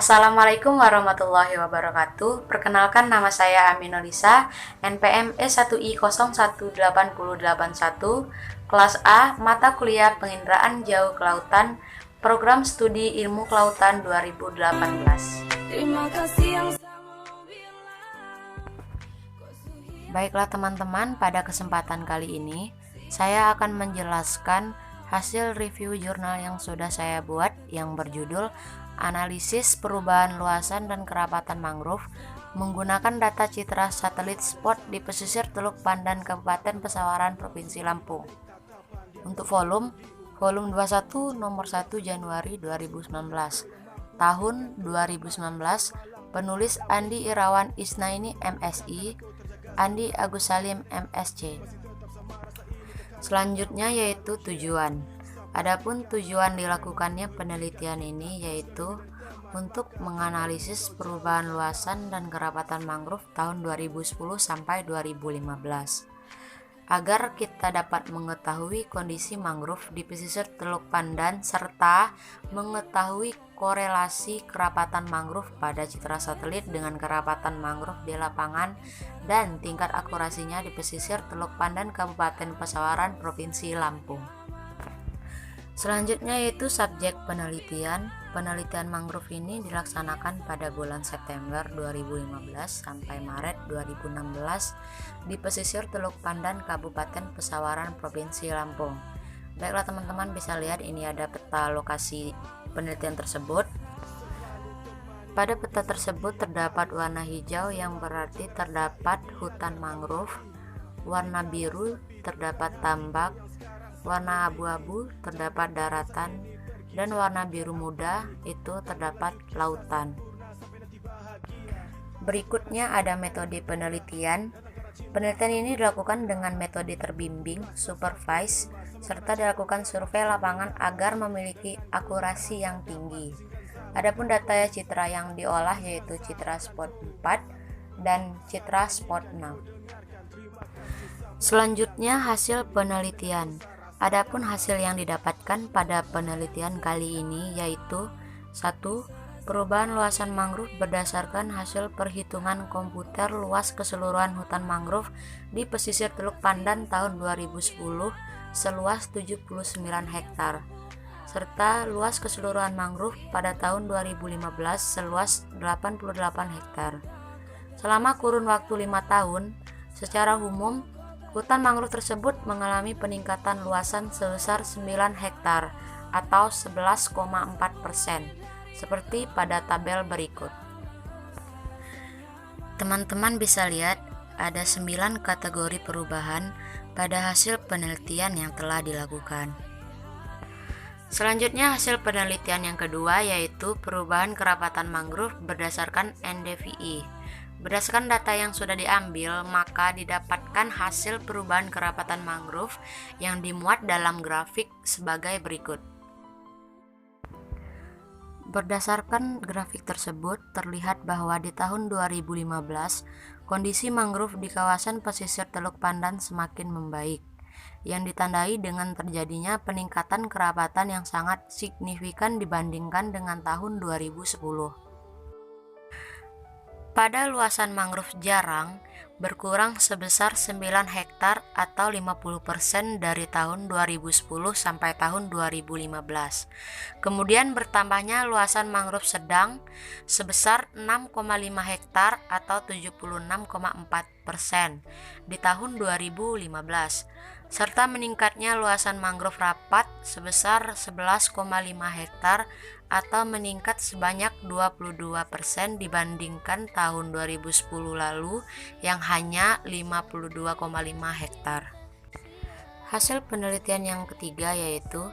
Assalamualaikum warahmatullahi wabarakatuh. Perkenalkan, nama saya Aminulisa, NPM E1I01881, kelas A, mata kuliah Penginderaan Jauh Kelautan, Program Studi Ilmu Kelautan 2018. Terima kasih yang Baiklah teman-teman, pada kesempatan kali ini saya akan menjelaskan hasil review jurnal yang sudah saya buat yang berjudul Analisis Perubahan Luasan dan Kerapatan Mangrove menggunakan data citra satelit spot di pesisir Teluk Pandan Kabupaten Pesawaran Provinsi Lampung. Untuk volume 21 nomor 1 Januari 2019. Tahun 2019, penulis Andi Irawan Isnaini MSI, Andi Agus Salim MSc. Selanjutnya yaitu tujuan. Adapun tujuan dilakukannya penelitian ini yaitu untuk menganalisis perubahan luasan dan kerapatan mangrove tahun 2010 sampai 2015. Agar kita dapat mengetahui kondisi mangrove di pesisir Teluk Pandan serta mengetahui korelasi kerapatan mangrove pada citra satelit dengan kerapatan mangrove di lapangan dan tingkat akurasinya di pesisir Teluk Pandan Kabupaten Pesawaran Provinsi Lampung. Selanjutnya yaitu subjek penelitian. Penelitian mangrove ini dilaksanakan pada bulan September 2015 sampai Maret 2016 di pesisir Teluk Pandan Kabupaten Pesawaran Provinsi Lampung. Baiklah teman-teman, bisa lihat ini ada peta lokasi penelitian tersebut. Pada peta tersebut terdapat warna hijau yang berarti terdapat hutan mangrove, warna biru terdapat tambak, warna abu-abu terdapat daratan, dan warna biru muda itu terdapat lautan. Berikutnya ada metode penelitian. Penelitian ini dilakukan dengan metode terbimbing, supervise, serta dilakukan survei lapangan agar memiliki akurasi yang tinggi. Adapun data citra yang diolah yaitu citra spot 4 dan citra spot 6. Selanjutnya hasil penelitian. Adapun hasil yang didapatkan pada penelitian kali ini yaitu 1. Perubahan luasan mangrove berdasarkan hasil perhitungan komputer luas keseluruhan hutan mangrove di pesisir Teluk Pandan tahun 2010 seluas 79 hektar, serta luas keseluruhan mangrove pada tahun 2015 seluas 88 hektar. Selama kurun waktu 5 tahun, secara umum hutan mangrove tersebut mengalami peningkatan luasan sebesar 9 hektar atau 11,4%, seperti pada tabel berikut. Teman-teman bisa lihat ada 9 kategori perubahan pada hasil penelitian yang telah dilakukan. Selanjutnya hasil penelitian yang kedua yaitu perubahan kerapatan mangrove berdasarkan NDVI. Berdasarkan data yang sudah diambil, maka didapatkan hasil perubahan kerapatan mangrove yang dimuat dalam grafik sebagai berikut. Berdasarkan grafik tersebut, terlihat bahwa di tahun 2015, kondisi mangrove di kawasan pesisir Teluk Pandan semakin membaik, yang ditandai dengan terjadinya peningkatan kerapatan yang sangat signifikan dibandingkan dengan tahun 2010. Pada luasan mangrove jarang berkurang sebesar 9 hektar atau 50% dari tahun 2010 sampai tahun 2015. Kemudian bertambahnya luasan mangrove sedang sebesar 6,5 hektar atau 76,4% di tahun 2015, serta meningkatnya luasan mangrove rapat sebesar 11,5 hektar atau meningkat sebanyak 22% dibandingkan tahun 2010 lalu yang hanya 52,5 hektar. Hasil penelitian yang ketiga yaitu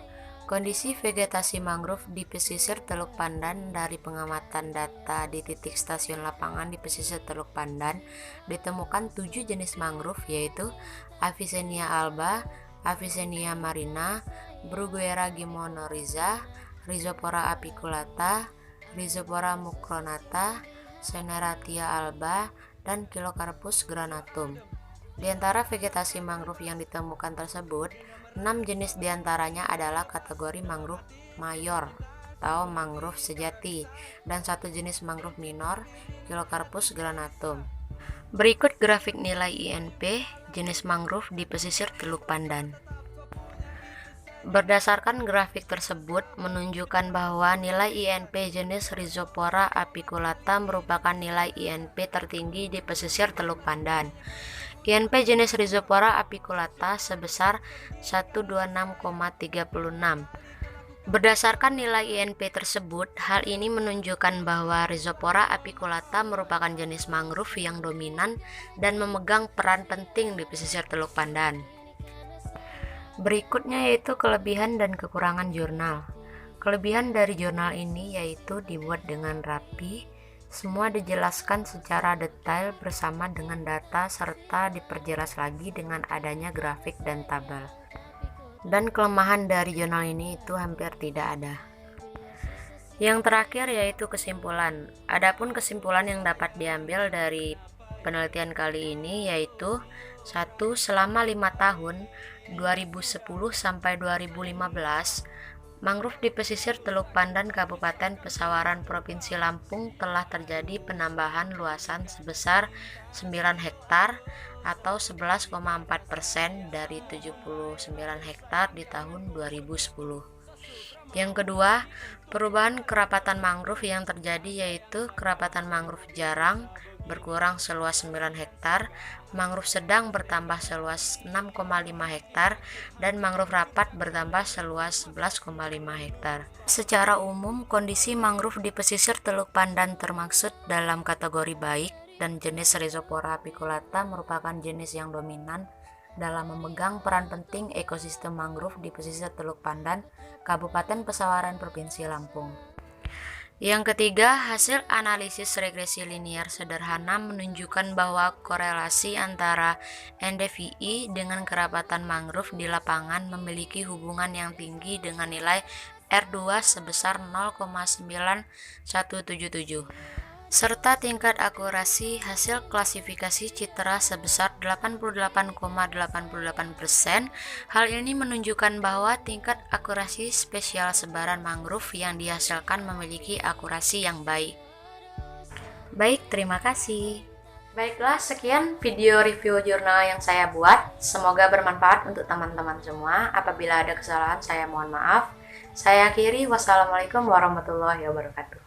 kondisi vegetasi mangrove di pesisir Teluk Pandan. Dari pengamatan data di titik stasiun lapangan di pesisir Teluk Pandan ditemukan 7 jenis mangrove yaitu Avicennia alba, Avicennia marina, Bruguera gimnorrhiza, Rhizopora apiculata, Rhizopora mucronata, Seneratia alba, dan Chilocarpus granatum. Di antara vegetasi mangrove yang ditemukan tersebut, 6 jenis diantaranya adalah kategori mangrove mayor atau mangrove sejati, dan satu jenis mangrove minor, Chilocarpus granatum. Berikut grafik nilai INP jenis mangrove di pesisir Teluk Pandan. Berdasarkan grafik tersebut menunjukkan bahwa nilai INP jenis Rhizopora apiculata merupakan nilai INP tertinggi di pesisir Teluk Pandan. INP jenis Rhizopora apiculata sebesar 126,36. Berdasarkan nilai INP tersebut, hal ini menunjukkan bahwa Rhizopora apiculata merupakan jenis mangrove yang dominan dan memegang peran penting di pesisir Teluk Pandan. Berikutnya yaitu kelebihan dan kekurangan jurnal. Kelebihan dari jurnal ini yaitu dibuat dengan rapi, semua dijelaskan secara detail bersama dengan data serta diperjelas lagi dengan adanya grafik dan tabel. Dan kelemahan dari jurnal ini itu hampir tidak ada. Yang terakhir yaitu kesimpulan. Adapun kesimpulan yang dapat diambil dari penelitian kali ini yaitu 1. Selama 5 tahun 2010 sampai 2015, mangrove di pesisir Teluk Pandan Kabupaten Pesawaran Provinsi Lampung telah terjadi penambahan luasan sebesar 9 hektar atau 11,4% dari 79 hektar di tahun 2010. Yang kedua, perubahan kerapatan mangrove yang terjadi yaitu kerapatan mangrove jarang berkurang seluas 9 hektar, mangrove sedang bertambah seluas 6,5 hektar, dan mangrove rapat bertambah seluas 11,5 hektar. Secara umum, kondisi mangrove di pesisir Teluk Pandan termaksud dalam kategori baik, dan jenis Rhizopora apiculata merupakan jenis yang dominan dalam memegang peran penting ekosistem mangrove di pesisir Teluk Pandan, Kabupaten Pesawaran, Provinsi Lampung. Yang ketiga, hasil analisis regresi linier sederhana menunjukkan bahwa korelasi antara NDVI dengan kerapatan mangrove di lapangan memiliki hubungan yang tinggi dengan nilai R2 sebesar 0,9177. Serta tingkat akurasi hasil klasifikasi citra sebesar 88,88%. Hal ini menunjukkan bahwa tingkat akurasi spesial sebaran mangrove yang dihasilkan memiliki akurasi yang baik. Baik, terima kasih. Baiklah, sekian video review jurnal yang saya buat. Semoga bermanfaat untuk teman-teman semua. Apabila ada kesalahan, saya mohon maaf. Saya akhiri, wassalamualaikum warahmatullahi wabarakatuh.